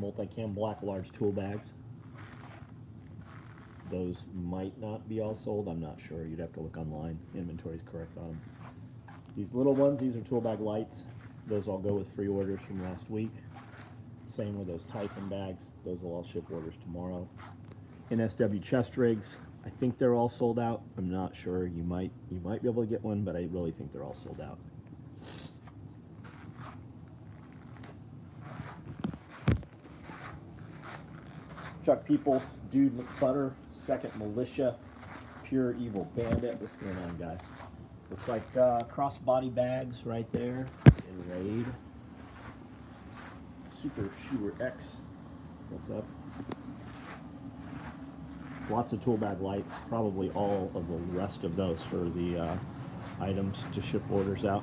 Multicam black large tool bags. Those might not be all sold. I'm not sure. You'd have to look online. Inventory's correct on them. These little ones, these are tool bag lights. Those all go with free orders from last week. Same with those Typhon bags. Those will all ship orders tomorrow. NSW chest rigs. I think they're all sold out. I'm not sure. You might be able to get one, but I really think they're all sold out. Chuck Peoples, Dude McButter, Second Militia, Pure Evil Bandit. What's going on, guys? Looks like crossbody bags right there in Raid. Super Shooter X. What's up? Lots of tool bag lights. Probably all of the rest of those for the items to ship orders out.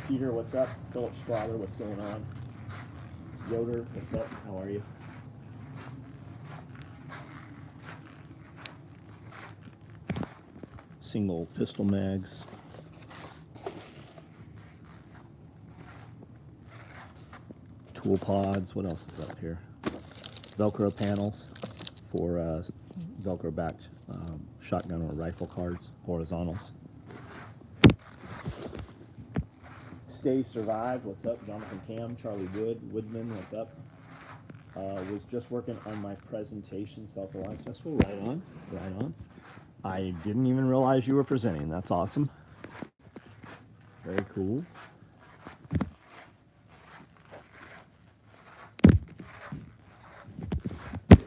Peter, what's up? Philip Strother, what's going on? Yoder, what's up? How are you? Single pistol mags. Tool pods. What else is up here? Velcro panels for Velcro backed shotgun or rifle cards, horizontals. Stay Survive, what's up? Jonathan Cam, Charlie Woodman, what's up? Was just working on my presentation, Self-Reliance Festival. Right on, right on. I didn't even realize you were presenting. That's awesome. Very cool.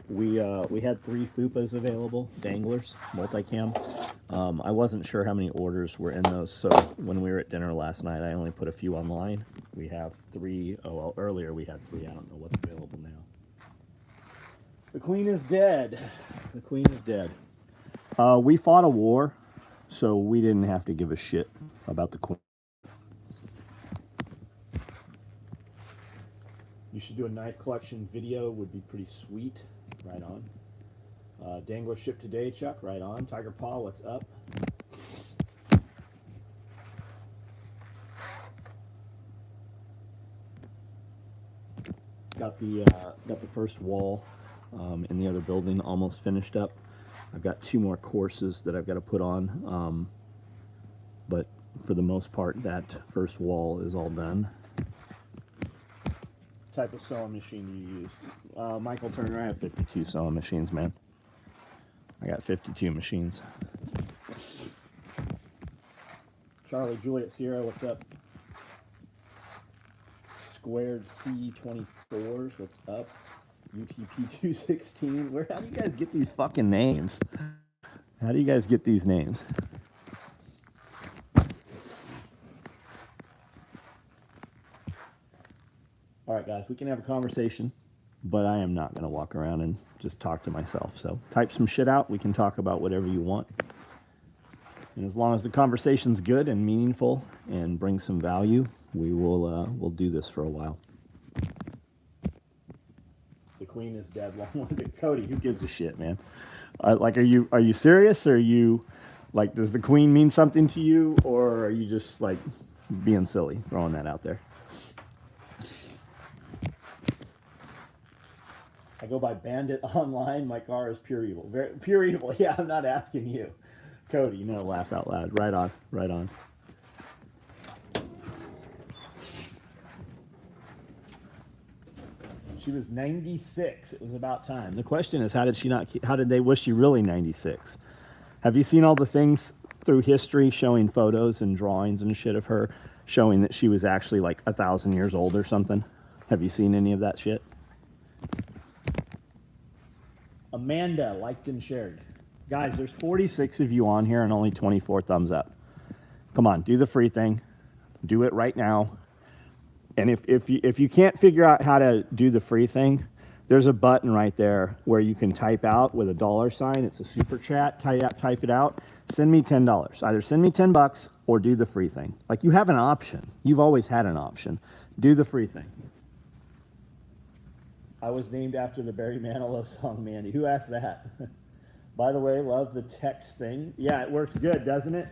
We had 3 FUPAs available, danglers, multicam. I wasn't sure how many orders were in those, so when we were at dinner last night, I only put a few online. We have 3. Oh, well, earlier we had 3. I don't know what's available now. The Queen is dead. The Queen is dead. We fought a war, so we didn't have to give a shit about the Queen. You should do a knife collection video, would be pretty sweet. Right on. Dangler shipped today, Chuck. Right on. Tiger Paw, what's up? Got the first wall in the other building almost finished up. I've got 2 more courses that I've got to put on, but for the most part, that first wall is all done. Type of sewing machine do you use? Michael Turner, I have 52 sewing machines, man. I got 52 machines. Charlie Juliet Sierra, what's up? Squared C24s, what's up? UTP 216. How do you guys get these fucking names? How do you guys get these names? All right, guys, we can have a conversation, but I am not going to walk around and just talk to myself. So type some shit out. We can talk about whatever you want. And as long as the conversation's good and meaningful and brings some value, we'll do this for a while. The Queen is dead. Long live it. Cody, who gives a shit, man? Like, are you serious? Or are you, like, does the Queen mean something to you? Or are you just, like, being silly, throwing that out there? I go by Bandit online. My car is pure evil. Pure evil. Yeah, I'm not asking you. Cody, you know, laugh out loud. Right on. Right on. She was 96. It was about time. The question is, how did they wish she really 96? Have you seen all the things through history showing photos and drawings and shit of her showing that she was actually like 1,000 years old or something? Have you seen any of that shit? Amanda liked and shared. Guys, there's 46 of you on here and only 24 thumbs up. Come on, do the free thing. Do it right now. And if you can't figure out how to do the free thing, there's a button right there where you can type out with a $sign. It's a super chat. Type it out. Send me $10. Either send me $10 or do the free thing. Like, you have an option. You've always had an option. Do the free thing. I was named after the Barry Manilow song, Mandy. Who asked that? By the way, love the text thing. Yeah, it works good, doesn't it?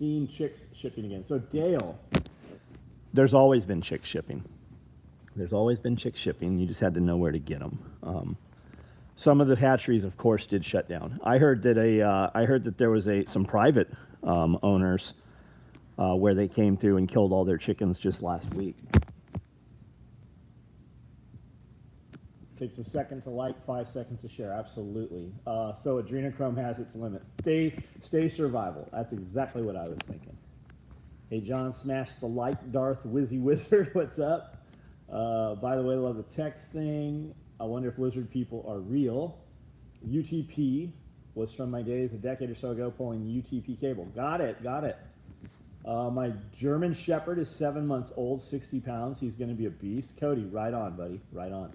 seen chicks shipping again. So Dale, there's always been chicks shipping. There's always been chicks shipping. You just had to know where to get them. Some of the hatcheries, of course, did shut down. I heard that there was some private owners where they came through and killed all their chickens just last week. Takes a second to like, 5 seconds to share. Absolutely. So adrenochrome has its limits. Stay survival. That's exactly what I was thinking. Hey, John, smash the like, Darth Wizzy Wizard. What's up? By the way, I love the text thing. I wonder if lizard people are real. UTP was from my days a decade or so ago pulling UTP cable. Got it. My German Shepherd is 7 months old, 60 pounds. He's going to be a beast. Cody, right on, buddy. Right on.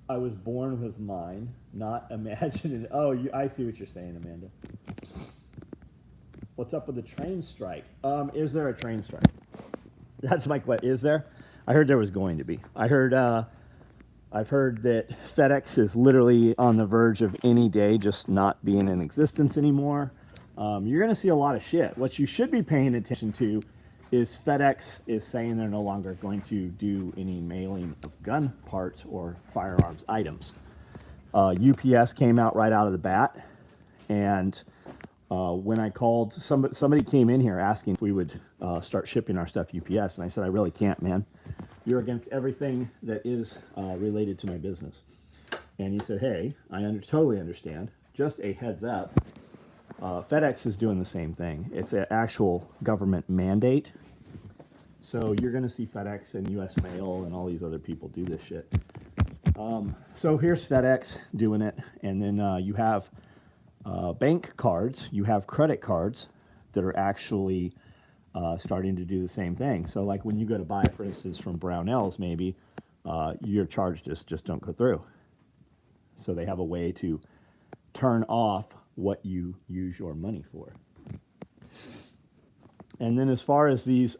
I was born with mine, not imagining. Oh, I see what you're saying, Amanda. What's up with the train strike? Is there a train strike? That's my question. Is there? I heard there was going to be. I've heard that FedEx is literally on the verge of any day just not being in existence anymore. You're going to see a lot of shit. What you should be paying attention to is FedEx is saying they're no longer going to do any mailing of gun parts or firearms items. UPS came out right out of the bat, and when I called, somebody came in here asking if we would start shipping our stuff UPS, and I said, I really can't, man. You're against everything that is related to my business. And he said, hey, I totally understand. Just a heads up. FedEx is doing the same thing. It's an actual government mandate. So you're going to see FedEx and US Mail and all these other people do this shit. So here's FedEx doing it. And then you have bank cards. You have credit cards that are actually starting to do the same thing. So like when you go to buy, for instance, from Brownells, maybe your charge just don't go through. So they have a way to turn off what you use your money for. And then as far as these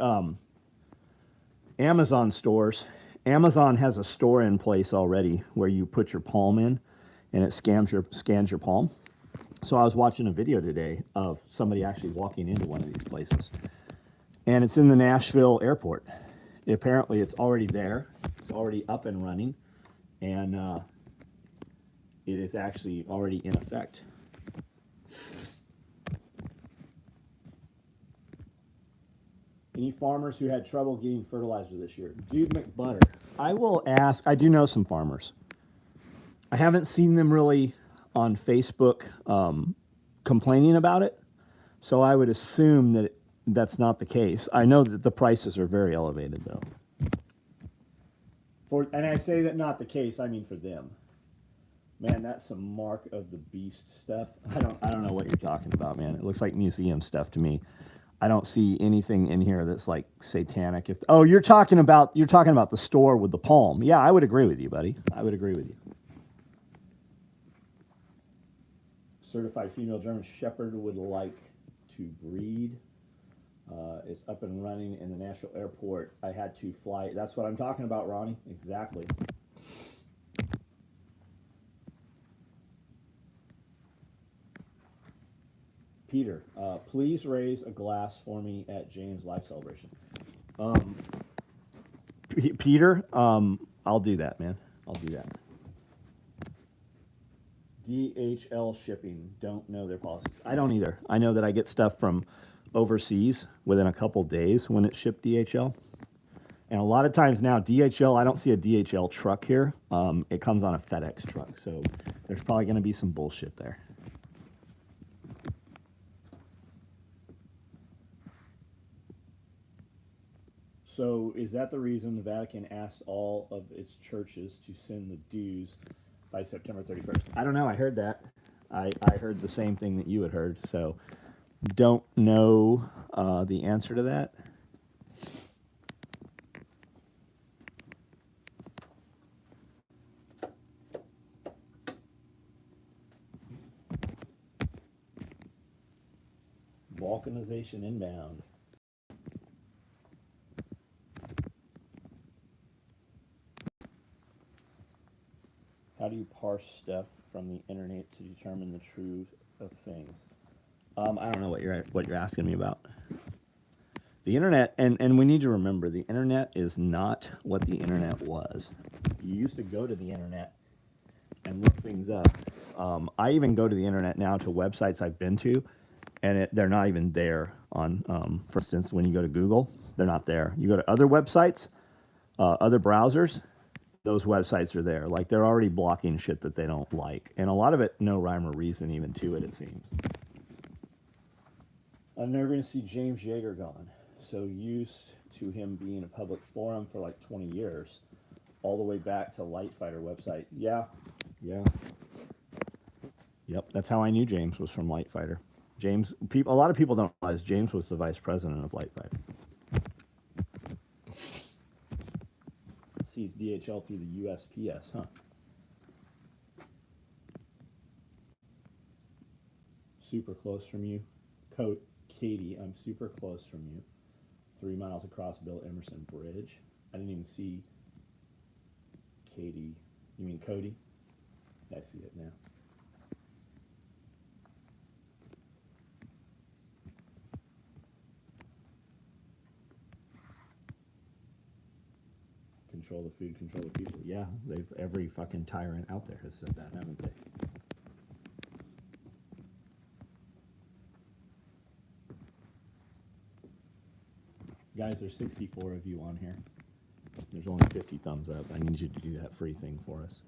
Amazon stores, Amazon has a store in place already where you put your palm in and it scans your palm. So I was watching a video today of somebody actually walking into one of these places. And it's in the Nashville airport. Apparently it's already there. It's already up and running. And it is actually already in effect. Any farmers who had trouble getting fertilizer this year? Dude McButter. I will ask, I do know some farmers. I haven't seen them really on Facebook complaining about it. So I would assume that that's not the case. I know that the prices are very elevated though. And I say that not the case, I mean for them. Man, that's some Mark of the Beast stuff. I don't know what you're talking about, man. It looks like museum stuff to me. I don't see anything in here that's like satanic. You're talking about the store with the palm. Yeah, I would agree with you, buddy. I would agree with you. Certified female German Shepherd would like to breed. It's up and running in the Nashville airport. I had to fly. That's what I'm talking about, Ronnie. Exactly. Peter, please raise a glass for me at James' life celebration. Peter, I'll do that, man. I'll do that. DHL shipping, don't know their policies. I don't either. I know that I get stuff from overseas within a couple days when it's shipped DHL. And a lot of times now, DHL, I don't see a DHL truck here. It comes on a FedEx truck. So there's probably going to be some bullshit there. So is that the reason the Vatican asked all of its churches to send the dues by September 31st? I don't know. I heard that. I heard the same thing that you had heard. So don't know the answer to that. Balkanization inbound. How do you parse stuff from the internet to determine the truth of things? I don't know what you're asking me about. The internet, and we need to remember, the internet is not what the internet was. You used to go to the internet and look things up. I even go to the internet now to websites I've been to, and they're not even there on, for instance, when you go to Google, they're not there. You go to other websites, other browsers, those websites are there. Like they're already blocking shit that they don't like. And a lot of it, no rhyme or reason even to it, it seems. I'm never going to see James Yeager gone. So used to him being a public forum for like 20 years, all the way back to Light Fighter website. Yeah, yeah. Yep, that's how I knew James was from Light Fighter. James, a lot of people don't realize James was the vice president of Light Fighter. See DHL through the USPS, huh? Super close from you. Katie, I'm super close from you. 3 miles across Bill Emerson Bridge. I didn't even see Katie. You mean Cody? I see it now. Control the food, control the people. Yeah, every fucking tyrant out there has said that, haven't they? Guys, there's 64 of you on here. There's only 50 thumbs up. I need you to do that free thing for us.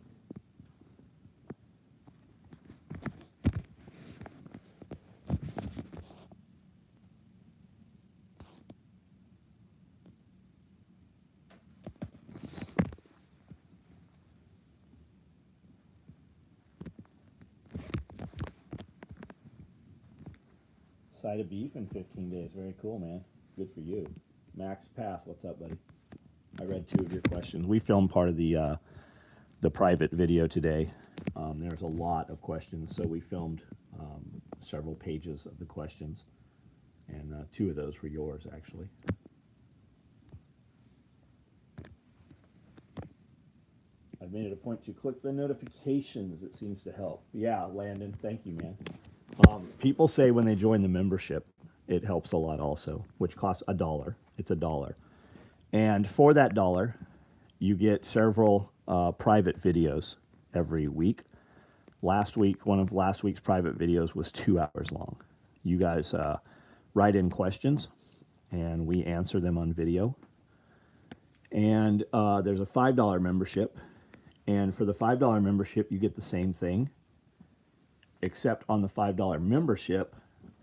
Side of beef in 15 days. Very cool, man. Good for you. Max Path, what's up, buddy? I read 2 of your questions. We filmed part of the private video today. There's a lot of questions, so we filmed several pages of the questions, and 2 of those were yours, actually. I've made it a point to click the notifications. It seems to help. Yeah, Landon, thank you, man. People say when they join the membership, it helps a lot also, which costs $1. It's $1. And for that $1, you get several private videos every week. Last week, one of last week's private videos was 2 hours long. You guys write in questions, and we answer them on video. And there's a $5 membership. And for the $5 membership, you get the same thing, except on the $5 membership,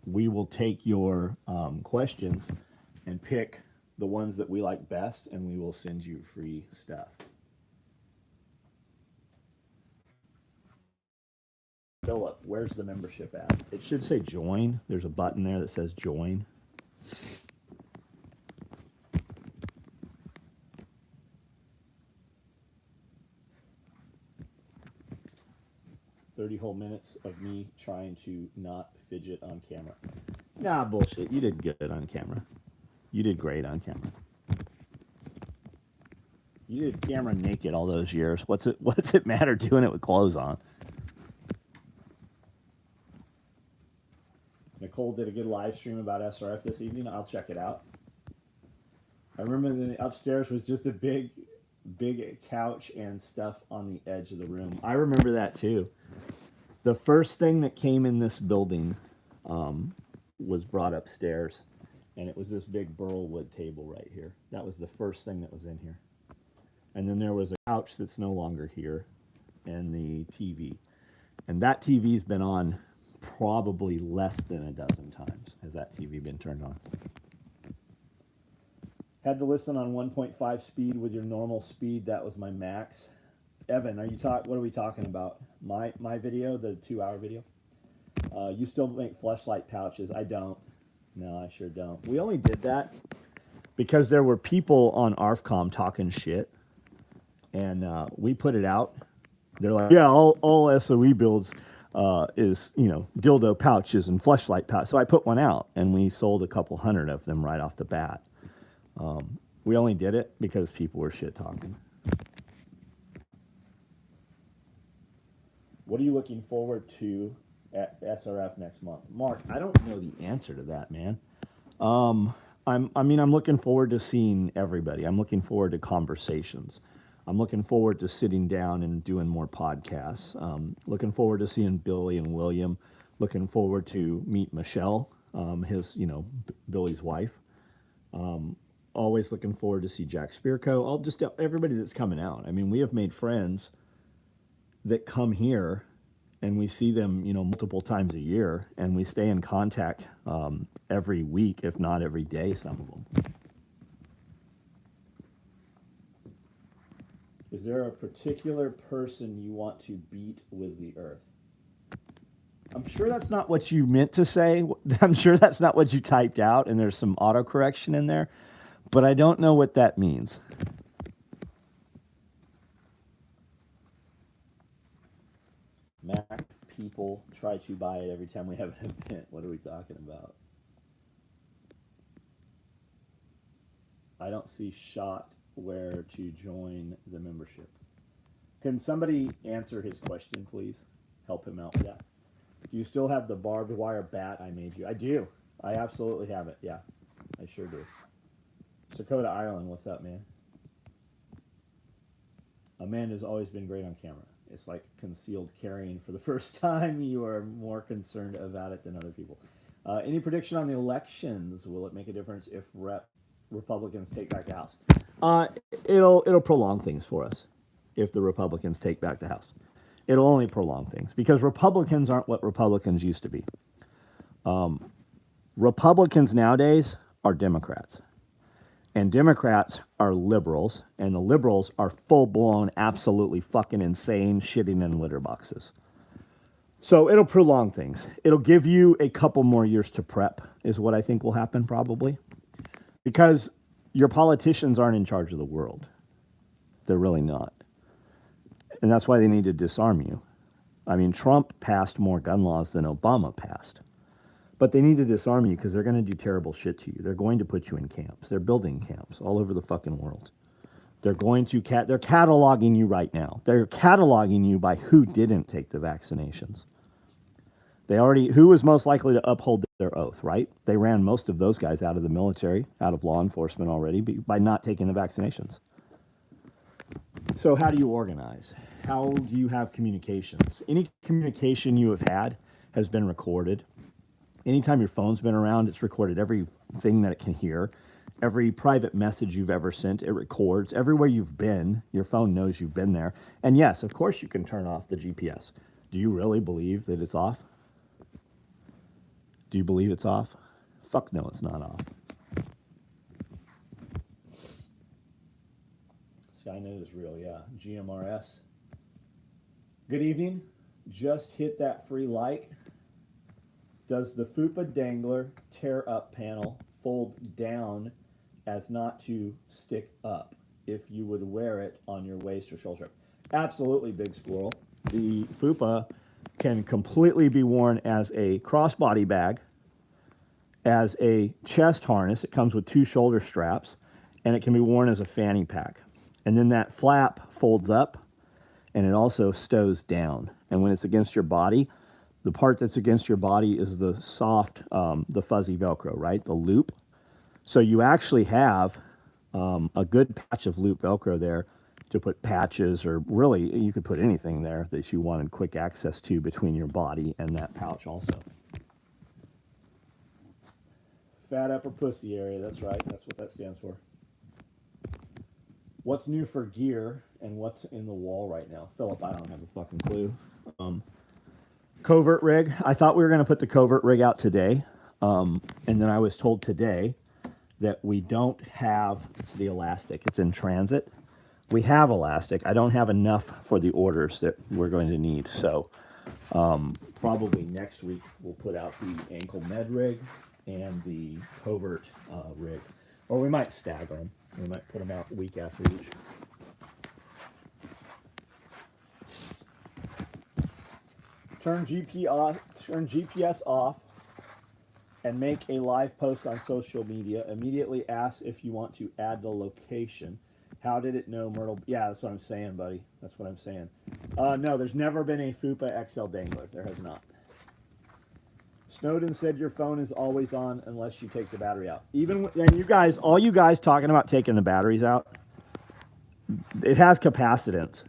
we will take your questions and pick the ones that we like best, and we will send you free stuff. Philip, where's the membership at? It should say join. There's a button there that says join. Whole minutes of me trying to not fidget on camera. Nah, bullshit. You did good on camera. You did great on camera. You did camera naked all those years. What's it matter doing it with clothes on? Nicole did a good live stream about SRF this evening. I'll check it out. I remember the upstairs was just a big couch and stuff on the edge of the room. I remember that too. The first thing that came in this building was brought upstairs, and it was this big burlwood table right here. That was the first thing that was in here. And then there was a couch that's no longer here, and the TV. And that TV's been on probably less than a dozen times. Has that TV been turned on? Had to listen on 1.5 speed with your normal speed. That was my max. Evan, what are we talking about? My video, the 2-hour video? You still make fleshlight pouches. I don't. No, I sure don't. We only did that because there were people on ARFCOM talking shit, and we put it out. They're like, yeah, all SOE builds is, dildo pouches and fleshlight pouches. So I put one out, and we sold a couple hundred of them right off the bat. We only did it because people were shit talking. What are you looking forward to at SRF next month? Mark, I don't know the answer to that, man. Um, I'm looking forward to seeing everybody. I'm looking forward to conversations. I'm looking forward to sitting down and doing more podcasts. Looking forward to seeing Billy and William. Looking forward to meet Michelle, his, Billy's wife. Always looking forward to see Jack Spirko. All just everybody that's coming out. I mean, we have made friends that come here and we see them, multiple times a year, and we stay in contact every week, if not every day, some of them. Is there a particular person you want to beat with the earth? I'm sure that's not what you meant to say. I'm sure that's not what you typed out, and there's some autocorrection in there, but I don't know what that means. Mac people try to buy it every time we have an event. What are we talking about? I don't see shot where to join the membership. Can somebody answer his question, please? Help him out with that. Do you still have the barbed wire bat I made you? I do. I absolutely have it. Yeah, I sure do. Sakota, Ireland, what's up, man? Amanda's always been great on camera. It's like concealed carrying for the first time. You are more concerned about it than other people. Any prediction on the elections? Will it make a difference if Republicans take back the House? It'll prolong things for us if the Republicans take back the House. It'll only prolong things because Republicans aren't what Republicans used to be. Republicans nowadays are Democrats. And Democrats are liberals, and the liberals are full-blown, absolutely fucking insane, shitting in litter boxes. So it'll prolong things. It'll give you a couple more years to prep, is what I think will happen probably. Because your politicians aren't in charge of the world. They're really not. And that's why they need to disarm you. I mean, Trump passed more gun laws than Obama passed. But they need to disarm you because they're going to do terrible shit to you. They're going to put you in camps. They're building camps all over the fucking world. They're going to they're cataloging you right now. They're cataloging you by who didn't take the vaccinations. Who was most likely to uphold their oath, right? They ran most of those guys out of the military, out of law enforcement already by not taking the vaccinations. So how do you organize? How do you have communications? Any communication you have had has been recorded. Anytime your phone's been around, it's recorded everything that it can hear. Every private message you've ever sent, it records. Everywhere you've been, your phone knows you've been there. And yes, of course you can turn off the GPS. Do you really believe that it's off? Do you believe it's off? Fuck no, it's not off. Skynet is real, yeah. GMRS. Good evening. Just hit that free like. Does the FUPA dangler tear up panel fold down as not to stick up if you would wear it on your waist or shoulder? Absolutely, Big Squirrel. The FUPA can completely be worn as a crossbody bag, as a chest harness. It comes with 2 shoulder straps, and it can be worn as a fanny pack. And then that flap folds up, and it also stows down. And when it's against your body, the part that's against your body is the soft, the fuzzy Velcro, right? The loop. So you actually have a good patch of loop Velcro there to put patches, or really you could put anything there that you wanted quick access to between your body and that pouch also. Fat upper pussy area, that's right. That's what that stands for. What's new for gear and what's in the wall right now? Philip, I don't have a fucking clue. Covert rig. I thought we were going to put the covert rig out today. And then I was told today that we don't have the elastic. It's in transit. We have elastic. I don't have enough for the orders that we're going to need. So probably next week we'll put out the ankle med rig and the covert rig. Or we might stagger them. We might put them out week after each. Turn GPS off and make a live post on social media. Immediately ask if you want to add the location. How did it know Myrtle? Yeah, that's what I'm saying, buddy. That's what I'm saying. No, there's never been a FUPA XL dangler. There has not. Snowden said your phone is always on unless you take the battery out. And you guys, all you guys talking about taking the batteries out, it has capacitance.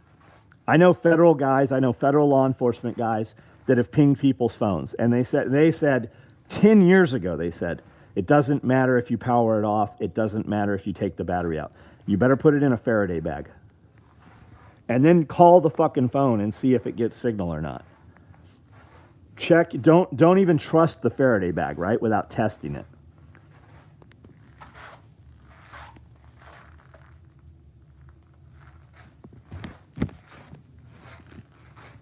I know federal guys, I know federal law enforcement guys that have pinged people's phones, and they said 10 years ago, they said, it doesn't matter if you power it off, it doesn't matter if you take the battery out. You better put it in a Faraday bag. And then call the fucking phone and see if it gets signal or not. Check, don't even trust the Faraday bag, right, without testing it.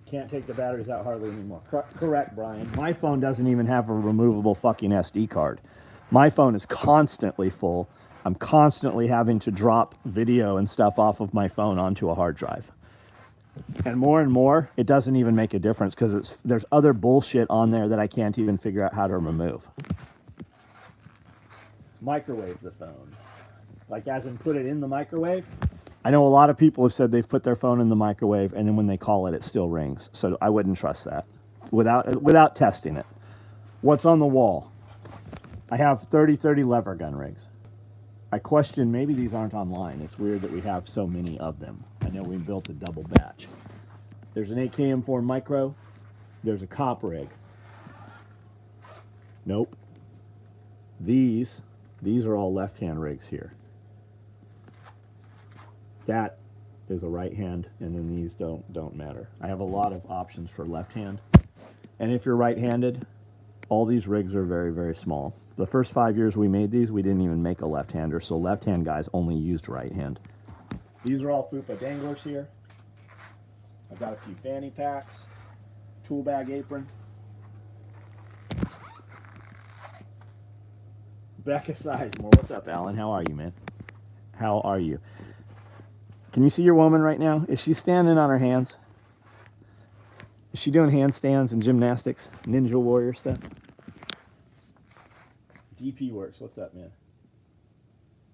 Can't take the batteries out hardly anymore. Correct, Brian. My phone doesn't even have a removable fucking SD card. My phone is constantly full. I'm constantly having to drop video and stuff off of my phone onto a hard drive. And more, it doesn't even make a difference because there's other bullshit on there that I can't even figure out how to remove. Microwave the phone. Like as in put it in the microwave. I know a lot of people have said they've put their phone in the microwave and then when they call it, it still rings. So I wouldn't trust that without testing it. What's on the wall? I have 30-30 lever gun rigs. I question maybe these aren't online. It's weird that we have so many of them. I know we built a double batch. There's an AKM4 micro. There's a cop rig. Nope. These are all left-hand rigs here. That is a right hand, and then these don't matter. I have a lot of options for left hand. And if you're right-handed, all these rigs are very, very small. The first 5 years we made these, we didn't even make a left-hander, so left-hand guys only used right hand. These are all FUPA danglers here. I've got a few fanny packs, tool bag apron. Becca Sizemore, what's up, Alan? How are you, man? How are you? Can you see your woman right now? Is she standing on her hands? Is she doing handstands and gymnastics, Ninja Warrior stuff? DP Works, what's up, man?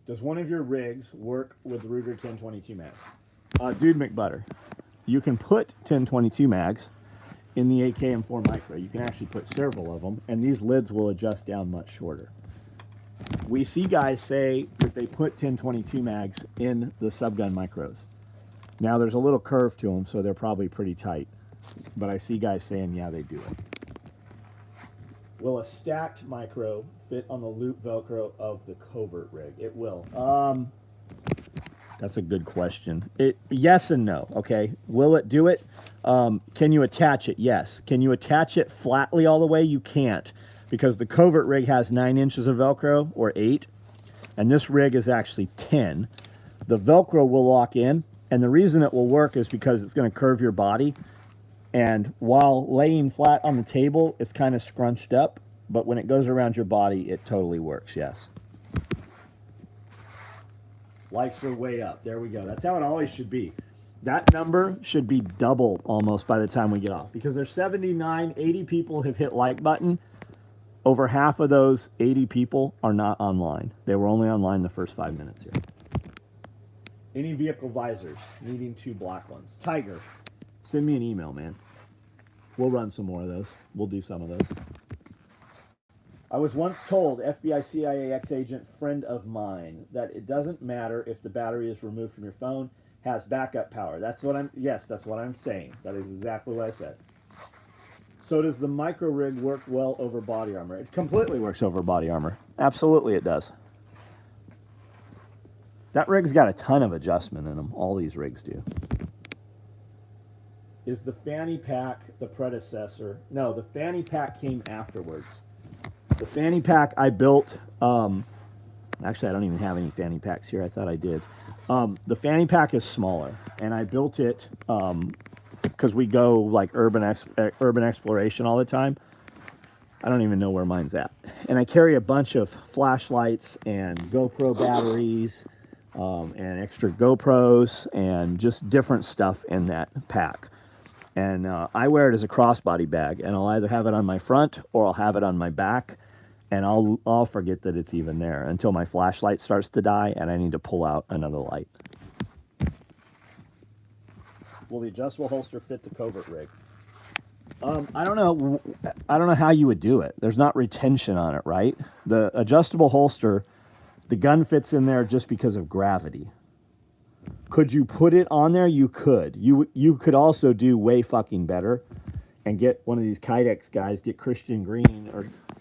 Does one of your rigs work with Ruger 1022 mags? Dude McButter, you can put 1022 mags in the AKM4 micro. You can actually put several of them, and these lids will adjust down much shorter. We see guys say that they put 1022 mags in the subgun micros. Now there's a little curve to them, so they're probably pretty tight. But I see guys saying, yeah, they do it. Will a stacked micro fit on the loop Velcro of the covert rig? It will. That's a good question. Yes and no, okay? Will it do it? Can you attach it? Yes. Can you attach it flatly all the way? You can't. Because the covert rig has 9 inches of Velcro, or 8, and this rig is actually 10. The Velcro will lock in, and the reason it will work is because it's going to curve your body, and while laying flat on the table, it's kind of scrunched up, but when it goes around your body, it totally works, yes. Likes are way up. There we go. That's how it always should be. That number should be double almost by the time we get off, because there's 79, 80 people have hit like button. Over half of those 80 people are not online. They were only online the first 5 minutes here. Any vehicle visors needing 2 black ones? Tiger, send me an email, man. We'll run some more of those. We'll do some of those. I was once told, FBI CIA ex-agent friend of mine, that it doesn't matter if the battery is removed from your phone, has backup power. That's what I'm saying. That is exactly what I said. So does the micro rig work well over body armor? It completely works over body armor. Absolutely it does. That rig's got a ton of adjustment in them. All these rigs do. Is the fanny pack the predecessor? No, the fanny pack came afterwards. The fanny pack I built, actually I don't even have any fanny packs here. I thought I did. The fanny pack is smaller, and I built it because we go like urban exploration all the time. I don't even know where mine's at. And I carry a bunch of flashlights and GoPro batteries and extra GoPros and just different stuff in that pack. And I wear it as a crossbody bag, and I'll either have it on my front or I'll have it on my back, and I'll forget that it's even there until my flashlight starts to die and I need to pull out another light. Will the adjustable holster fit the covert rig? I don't know. I don't know how you would do it. There's not retention on it, right? The adjustable holster, the gun fits in there just because of gravity. Could you put it on there? You could. You could also do way fucking better and get one of these Kydex guys, get Christian Green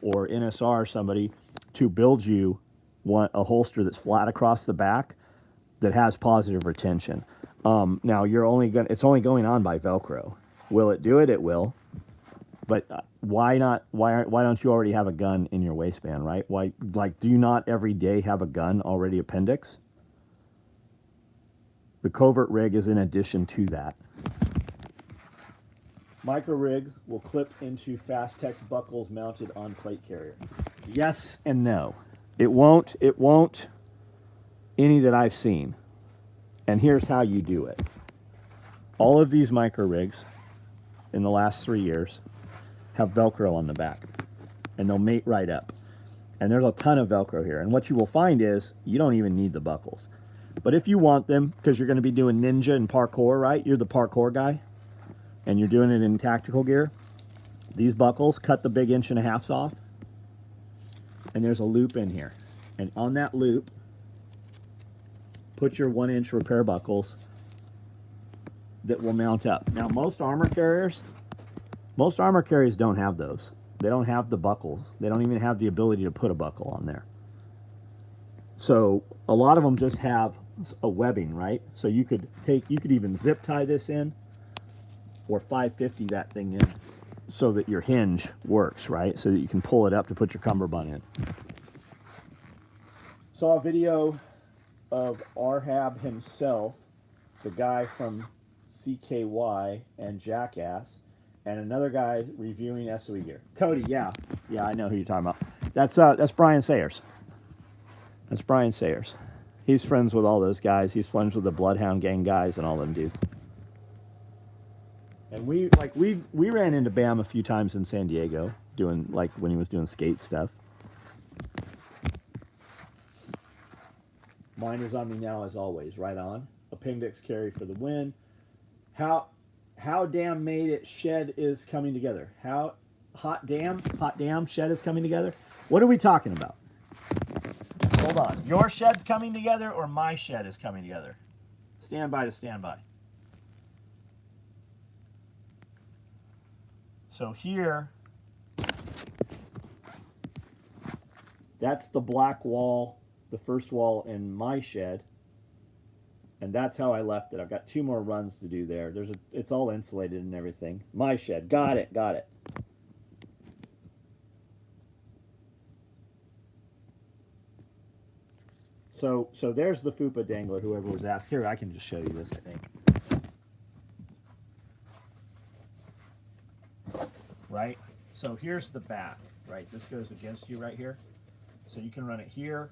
or NSR or somebody to build you a holster that's flat across the back that has positive retention. Now it's only going on by Velcro. Will it do it? It will. But why not? Why don't you already have a gun in your waistband, right? Why, like, do you not every day have a gun already appendix? The covert rig is in addition to that. Micro rig will clip into Fastex buckles mounted on plate carrier. Yes and no. It won't any that I've seen. And here's how you do it. All of these micro rigs in the last 3 years have Velcro on the back, and they'll mate right up. And there's a ton of Velcro here. And what you will find is you don't even need the buckles. But if you want them, because you're going to be doing ninja and parkour, right? You're the parkour guy, and you're doing it in tactical gear. These buckles, cut the big 1.5 inches off, and there's a loop in here. And on that loop, put your 1-inch repair buckles that will mount up. Now, most armor carriers don't have those. They don't have the buckles. They don't even have the ability to put a buckle on there. So a lot of them just have a webbing, right? So you could even zip tie this in or 550 that thing in so that your hinge works, right? So that you can pull it up to put your cummerbund in. Saw a video of Arhab himself, the guy from CKY and Jackass, and another guy reviewing SOE gear. Cody, yeah, I know who you're talking about. That's Brian Sayers. That's Brian Sayers. He's friends with all those guys. He's friends with the Bloodhound Gang guys and all them dudes. And we ran into Bam a few times in San Diego, doing like when he was doing skate stuff. Mine is on me now as always, right on. Appendix carry for the win. How damn made it shed is coming together. How hot damn shed is coming together. What are we talking about? Hold on. Your shed's coming together or my shed is coming together? Stand by to stand by. So here, that's the black wall, the first wall in my shed. And that's how I left it. I've got 2 more runs to do there. It's all insulated and everything. My shed. Got it. So there's the FUPA dangler, whoever was asked. Here, I can just show you this, I think. Right? So here's the back, right? This goes against you right here. So you can run it here.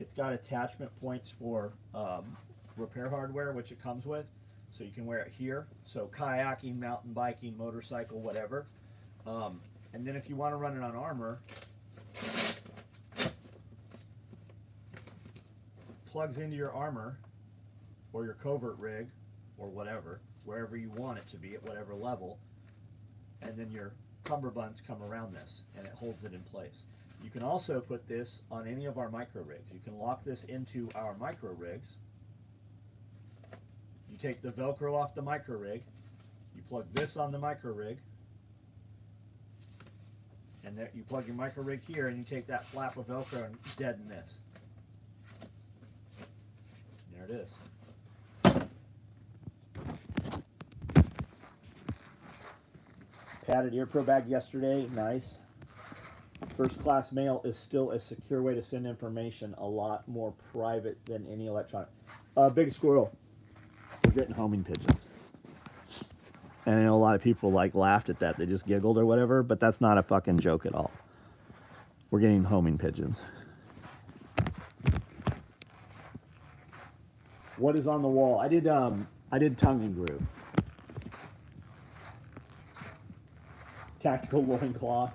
It's got attachment points for repair hardware, which it comes with. So you can wear it here. So kayaking, mountain biking, motorcycle, whatever. And then if you want to run it on armor, plugs into your armor or your covert rig or whatever, wherever you want it to be at whatever level. And then your cummerbunds come around this and it holds it in place. You can also put this on any of our micro rigs. You can lock this into our micro rigs. You take the Velcro off the micro rig, you plug this on the micro rig, and there you plug your micro rig here, and you take that flap of Velcro and deaden this. There it is. Padded ear pro bag yesterday, nice. First class mail is still a secure way to send information, a lot more private than any electronic. Big squirrel. We're getting homing pigeons. And I know a lot of people laughed at that. They just giggled or whatever, but that's not a fucking joke at all. We're getting homing pigeons. What is on the wall? I did tongue and groove. Tactical loincloth.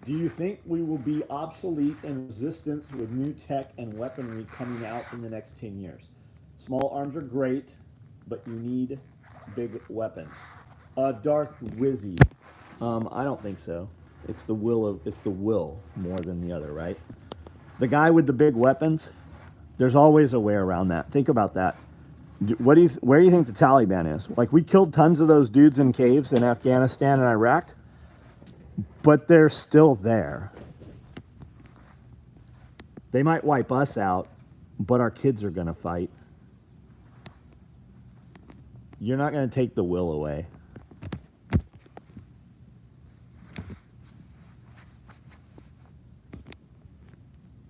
Do you think we will be obsolete in resistance with new tech and weaponry coming out in the next 10 years? Small arms are great, but you need big weapons. Darth Wizzy. I don't think so. It's the will more than the other, right? The guy with the big weapons. There's always a way around that. Think about that. Where do you think the Taliban is? Like, we killed tons of those dudes in caves in Afghanistan and Iraq, but they're still there. They might wipe us out, but our kids are going to fight. You're not going to take the will away.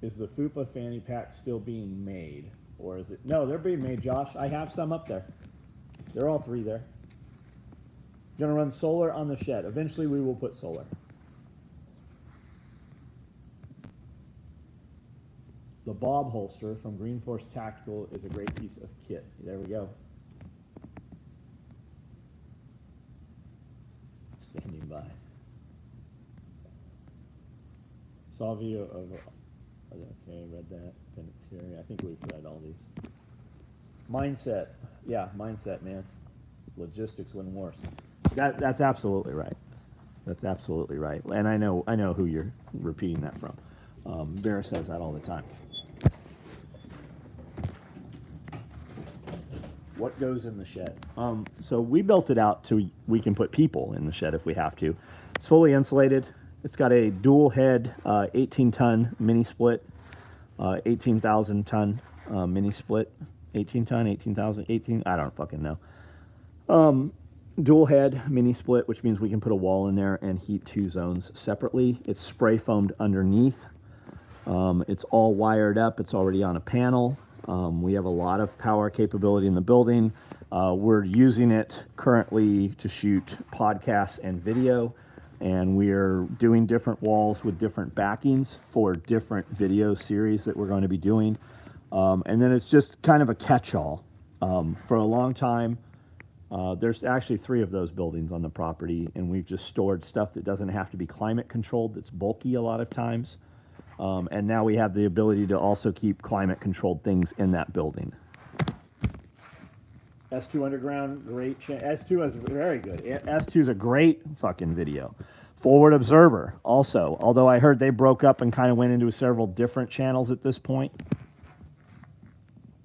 Is the FUPA fanny pack still being made? Or is it? No, they're being made, Josh. I have some up there. They're all three there. Gonna run solar on the shed. Eventually we will put solar. The Bob holster from Green Force Tactical is a great piece of kit. There we go. Standing by. Saw a video of... Okay, read that. Then it's scary. I think we've read all these. Mindset. Yeah, mindset, man. Logistics win wars. That's absolutely right. That's absolutely right. And I know who you're repeating that from. Vera says that all the time. What goes in the shed? So we built it out to we can put people in the shed if we have to. It's fully insulated. It's got a dual head 18-ton mini split, 18,000 ton mini split, 18 ton, 18,000, 18, I don't fucking know. Dual head mini split, which means we can put a wall in there and heat two zones separately. It's spray foamed underneath. It's all wired up. It's already on a panel. We have a lot of power capability in the building. We're using it currently to shoot podcasts and video. And we're doing different walls with different backings for different video series that we're going to be doing. And then it's just kind of a catch-all. For a long time, there's actually 3 of those buildings on the property, and we've just stored stuff that doesn't have to be climate controlled, that's bulky a lot of times. And now we have the ability to also keep climate controlled things in that building. S2 Underground, great. S2 is very good. S2 is a great fucking video. Forward Observer, also. Although I heard they broke up and kind of went into several different channels at this point.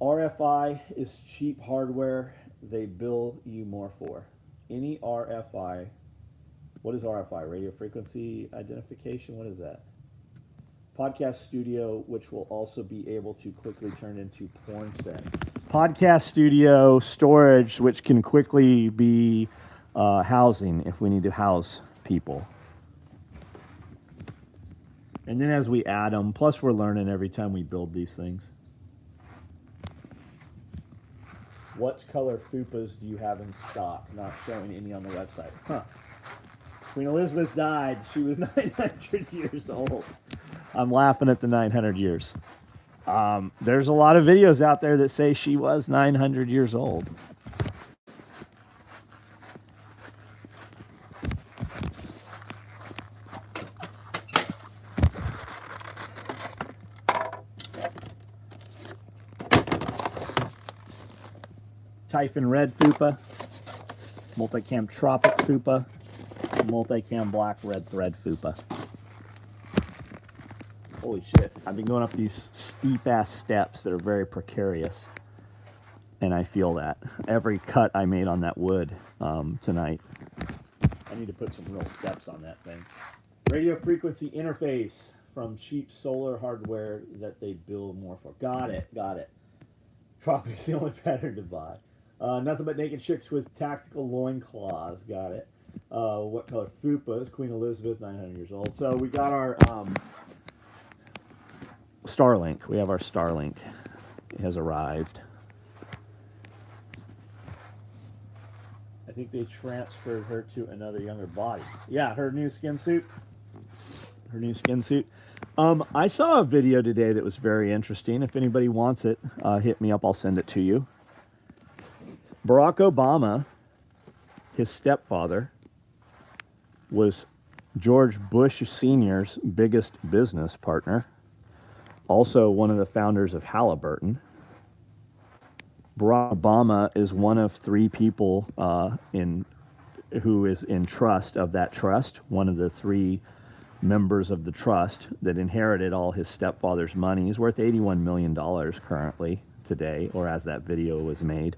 RFI is cheap hardware they bill you more for. Any RFI, what is RFI? Radio frequency identification? What is that? Podcast studio, which will also be able to quickly turn into porn set. Podcast studio storage, which can quickly be housing if we need to house people. And then as we add them, plus we're learning every time we build these things. What color FUPAs do you have in stock? Not showing any on the website. Huh. Queen Elizabeth died. She was 900 years old. I'm laughing at the 900 years. There's a lot of videos out there that say she was 900 years old. Typhon Red FUPA, Multicam Tropic FUPA, Multicam Black Red Thread FUPA. Holy shit, I've been going up these steep-ass steps that are very precarious, and I feel that. Every cut I made on that wood tonight. I need to put some real steps on that thing. Radio frequency interface from cheap solar hardware that they bill more for. Got it, got it. Tropic's the only pattern to buy. Nothing but naked chicks with tactical loincloths. Got it. What color FUPAs? Queen Elizabeth, 900 years old. So we got our Starlink. We have our Starlink. It has arrived. I think they transferred her to another younger body. Yeah, her new skin suit. Her new skin suit. I saw a video today that was very interesting. If anybody wants it, hit me up. I'll send it to you. Barack Obama, his stepfather, was George Bush Sr.'s biggest business partner. Also one of the founders of Halliburton. Barack Obama is one of 3 people in who is in trust of that trust, one of the three members of the trust that inherited all his stepfather's money. He's worth $81 million currently today, or as that video was made.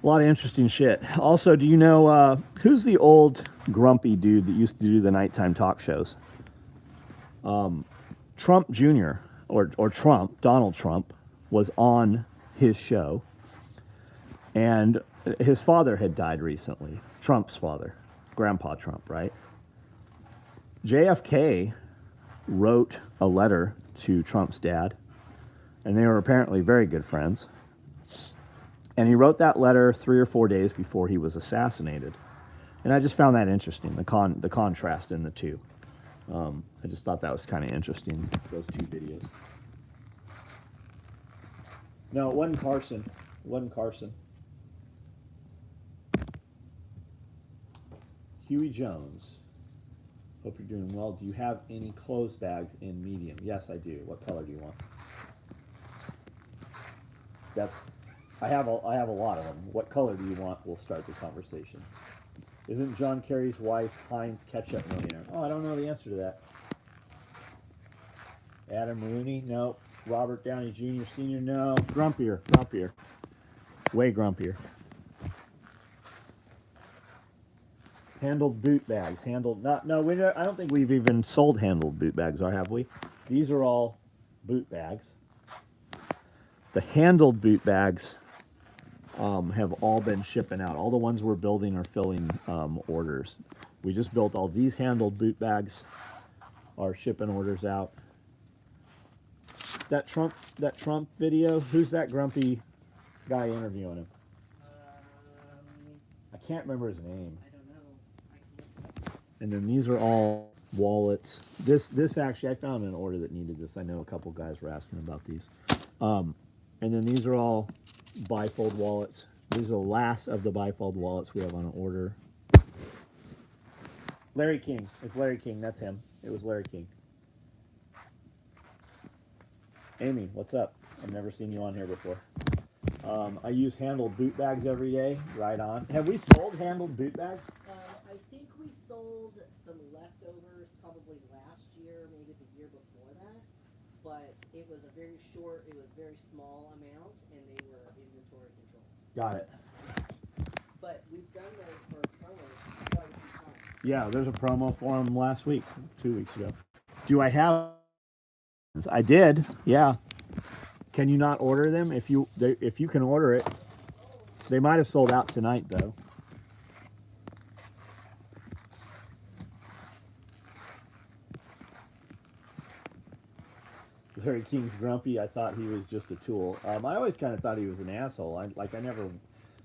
A lot of interesting shit. Also, do you know who's the old grumpy dude that used to do the nighttime talk shows? Trump Jr. or Trump, Donald Trump, was on his show, and his father had died recently. Trump's father, Grandpa Trump, right? JFK wrote a letter to Trump's dad, and they were apparently very good friends. And he wrote that letter 3 or 4 days before he was assassinated. And I just found that interesting, the contrast in the two. I just thought that was kind of interesting, those two videos. No, it wasn't Carson. It wasn't Carson. Huey Jones. Hope you're doing well. Do you have any clothes bags in medium? Yes, I do. What color do you want? I have a lot of them. What color do you want? We'll start the conversation. Isn't John Kerry's wife Heinz ketchup millionaire? Oh, I don't know the answer to that. Adam Rooney? No. Robert Downey Jr. Sr.? No. Grumpier. Way grumpier. Handled boot bags. I don't think we've even sold handled boot bags, or have we? These are all boot bags. The handled boot bags have all been shipping out. All the ones we're building are filling orders. We just built all these handled boot bags, are shipping orders out. That Trump video, who's that grumpy guy interviewing him? I can't remember his name. I don't know. And then these are all wallets. This actually, I found an order that needed this. I know a couple guys were asking about these. And then these are all bifold wallets. These are the last of the bifold wallets we have on order. Larry King. It's Larry King. That's him. It was Larry King. Amy, what's up? I've never seen you on here before. I use handled boot bags every day. Right on. Have we sold handled boot bags? I think we sold some leftovers probably last year, maybe the year before that. But it was a very small amount, and they were inventory control. Got it. But we've done those for promos quite a few times. Yeah, there's a promo for them last week, 2 weeks ago. Do I have? I did. Yeah. Can you not order them? If you can order it, they might have sold out tonight though. Larry King's grumpy. I thought he was just a tool. I always kind of thought he was an asshole.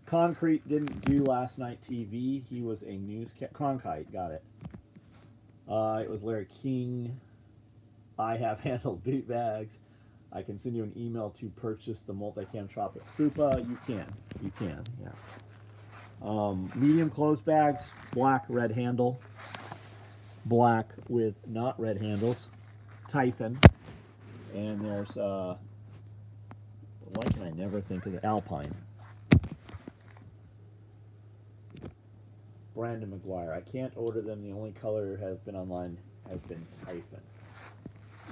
Concrete didn't do last night TV. He was a Cronkite, got it. It was Larry King. I have handled boot bags. I can send you an email to purchase the Multicam Tropic Fupa. You can, yeah. Medium clothes bags, black, red handle. Black with not red handles. Typhon. And there's, why can I never think of the Alpine? Brandon McGuire. I can't order them. The only color has been online has been Typhon.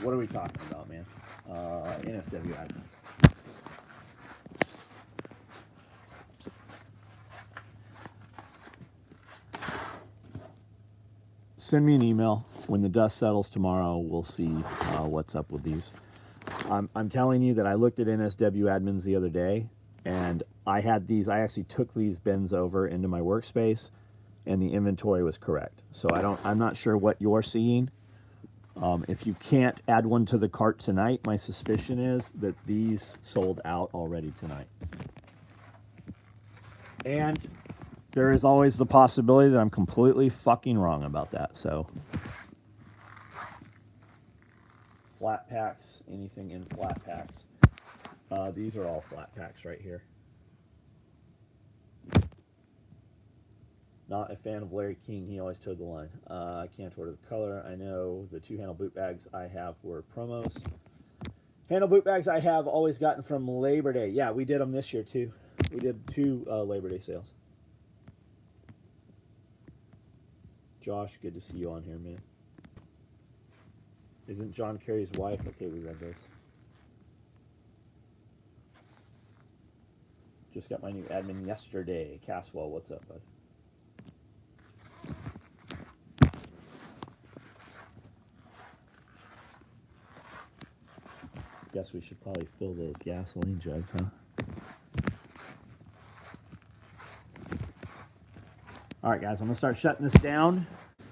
What are we talking about, man? NSW admins. Send me an email. When the dust settles tomorrow, we'll see what's up with these. I'm telling you that I looked at NSW admins the other day, and I had these. I actually took these bins over into my workspace, and the inventory was correct. So I'm not sure what you're seeing. If you can't add one to the cart tonight, my suspicion is that these sold out already tonight. And there is always the possibility that I'm completely fucking wrong about that. So flat packs, anything in flat packs. These are all flat packs right here. Not a fan of Larry King. He always towed the line. I can't order the color. I know the two handle boot bags I have were promos. Handle boot bags I have always gotten from Labor Day. Yeah, we did them this year too. We did 2 Labor Day sales. Josh, good to see you on here, man. Isn't John Kerry's wife? Okay, we read this. Just got my new admin yesterday. Caswell, what's up, bud? Guess we should probably fill those gasoline jugs, huh? All right, guys, I'm gonna start shutting this down.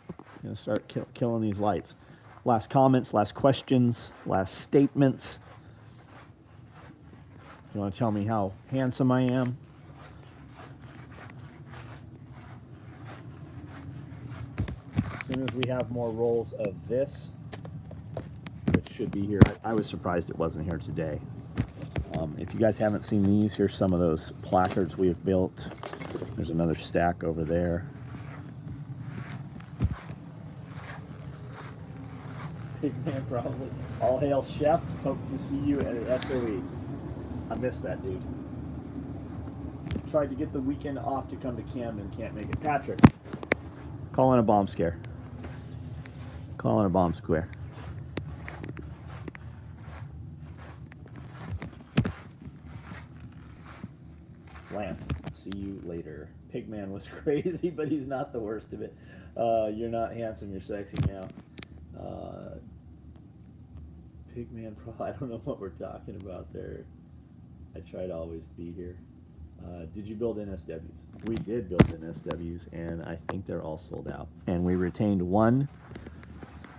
I'm gonna start killing these lights. Last comments, last questions, last statements. You want to tell me how handsome I am? As soon as we have more rolls of this, which should be here, I was surprised it wasn't here today. If you guys haven't seen these, here's some of those placards we have built. There's another stack over there. Big man, probably. All hail, Chef. Hope to see you at SOE. I missed that, dude. Tried to get the weekend off to come to Camden, can't make it. Patrick, calling a bomb scare. Calling a bomb square. Lance, see you later. Pigman was crazy, but he's not the worst of it. You're not handsome, you're sexy now. Pigman, I don't know what we're talking about there. I try to always be here. Did you build NSWs? We did build NSWs, and I think they're all sold out. And we retained one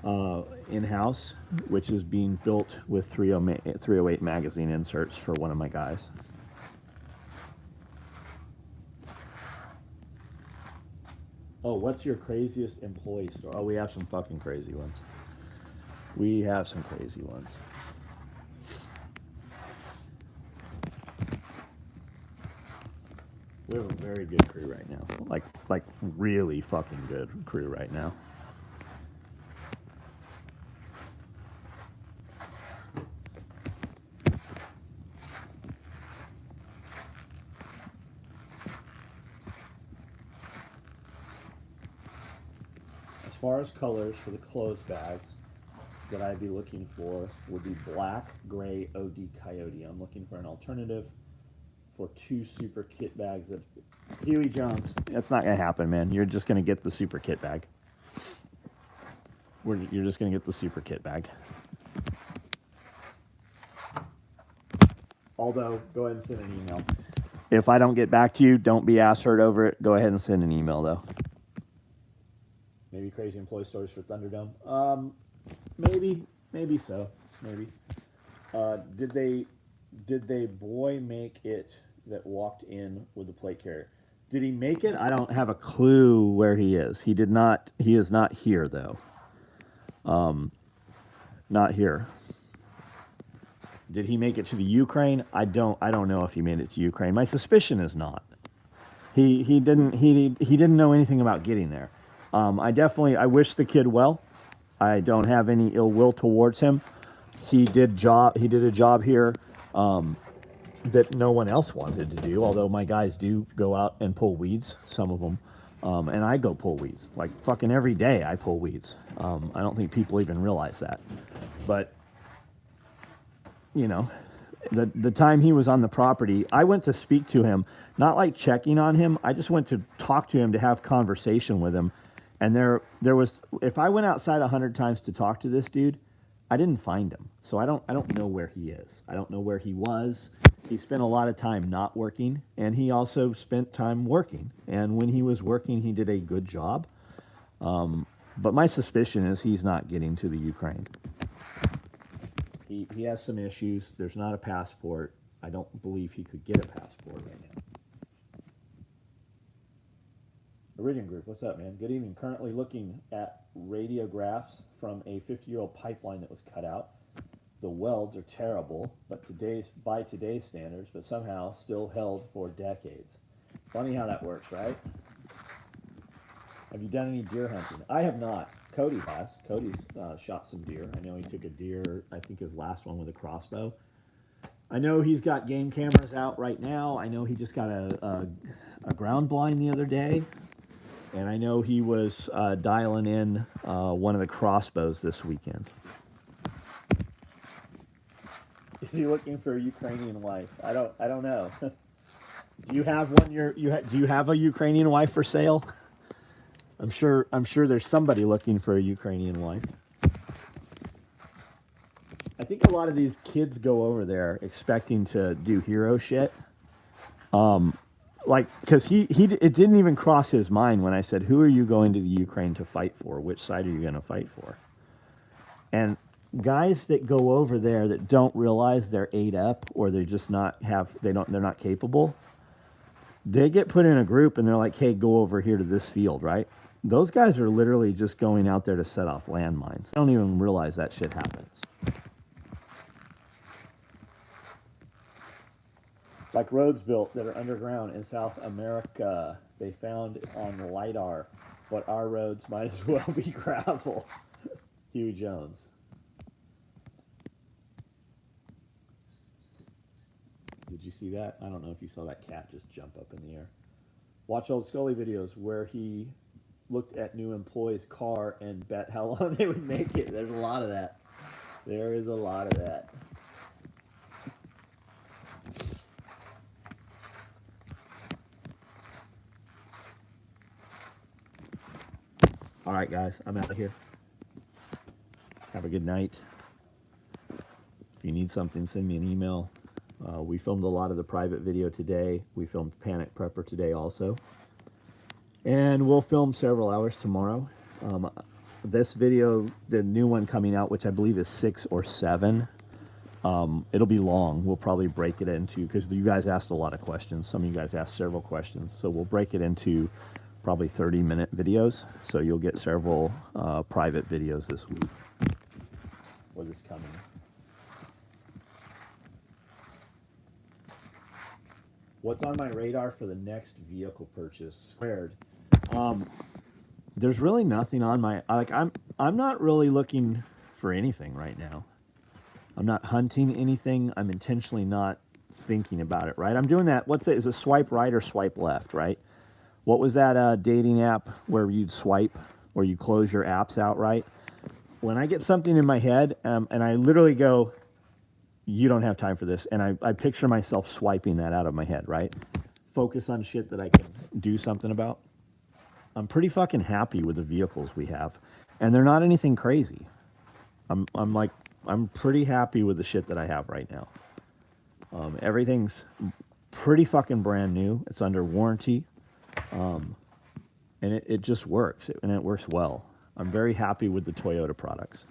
in-house, which is being built with 308 magazine inserts for one of my guys. Oh, what's your craziest employee story? Oh, we have some fucking crazy ones. We have some crazy ones. We have a very good crew right now. Like really fucking good crew right now. As far as colors for the clothes bags that I'd be looking for would be black, gray, OD Coyote. I'm looking for an alternative for 2 super kit bags of Huey Jones. That's not gonna happen, man. You're just gonna get the super kit bag. You're just gonna get the super kit bag. Although, go ahead and send an email. If I don't get back to you, don't be ass hurt over it. Go ahead and send an email, though. Maybe crazy employee stories for Thunderdome. Maybe so. Maybe. Did they boy make it that walked in with the plate carrier? Did he make it? I don't have a clue where he is. He did not. He is not here though. Not here. Did he make it to the Ukraine? I don't know if he made it to Ukraine. My suspicion is not. He didn't know anything about getting there. I wish the kid well. I don't have any ill will towards him. He did a job here that no one else wanted to do, although my guys do go out and pull weeds, some of them. And I go pull weeds. Like fucking every day I pull weeds. I don't think people even realize that. But, you know, the time he was on the property, I went to speak to him, not like checking on him. I just went to talk to him, to have conversation with him. And there was, if I went outside 100 times to talk to this dude, I didn't find him. So I don't know where he is. I don't know where he was. He spent a lot of time not working, and he also spent time working. And when he was working, he did a good job. But my suspicion is he's not getting to the Ukraine. He has some issues. There's not a passport. I don't believe he could get a passport right now. Iridium Group, what's up, man? Good evening. Currently looking at radiographs from a 50-year-old pipeline that was cut out. The welds are terrible, but by today's standards, but somehow still held for decades. Funny how that works, right? Have you done any deer hunting? I have not. Cody has. Cody's shot some deer. I know he took a deer, I think his last one with a crossbow. I know he's got game cameras out right now. I know he just got a ground blind the other day. And I know he was dialing in one of the crossbows this weekend. Is he looking for a Ukrainian wife? I don't know. Do you have one? Do you have a Ukrainian wife for sale? I'm sure there's somebody looking for a Ukrainian wife. I think a lot of these kids go over there expecting to do hero shit. Like, because it didn't even cross his mind when I said, who are you going to the Ukraine to fight for? Which side are you going to fight for? And guys that go over there that don't realize they're ate up, or they're just they're not capable, they get put in a group and they're like, hey, go over here to this field, right? Those guys are literally just going out there to set off landmines. They don't even realize that shit happens. Like roads built that are underground in South America, they found on LiDAR, but our roads might as well be gravel. Hugh Jones. Did you see that? I don't know if you saw that cat just jump up in the air. Watch old Scully videos where he looked at new employees' car and bet how long they would make it. There's a lot of that. There is a lot of that. All right, guys, I'm out of here. Have a good night. If you need something, send me an email. We filmed a lot of the private video today. We filmed Panic Prepper today also. And we'll film several hours tomorrow. This video, the new one coming out, which I believe is 6 or 7, it'll be long. We'll probably break it into, because you guys asked a lot of questions. Some of you guys asked several questions. So we'll break it into probably 30-minute videos. So you'll get several private videos this week, or this coming. What's on my radar for the next vehicle purchase? Squared. There's really nothing on my, like, I'm not really looking for anything right now. I'm not hunting anything. I'm intentionally not thinking about it, right? I'm doing that. What's it? Is it swipe right or swipe left, right? What was that dating app where you'd swipe, or you close your apps out, right? When I get something in my head, and I literally go, you don't have time for this, and I picture myself swiping that out of my head, right? Focus on shit that I can do something about. I'm pretty fucking happy with the vehicles we have, and they're not anything crazy. I'm pretty happy with the shit that I have right now. Everything's pretty fucking brand new. It's under warranty. And it just works, and it works well. I'm very happy with the Toyota products.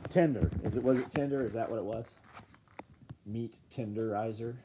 Tender. Was it tender? Is that what it was? Meat tenderizer.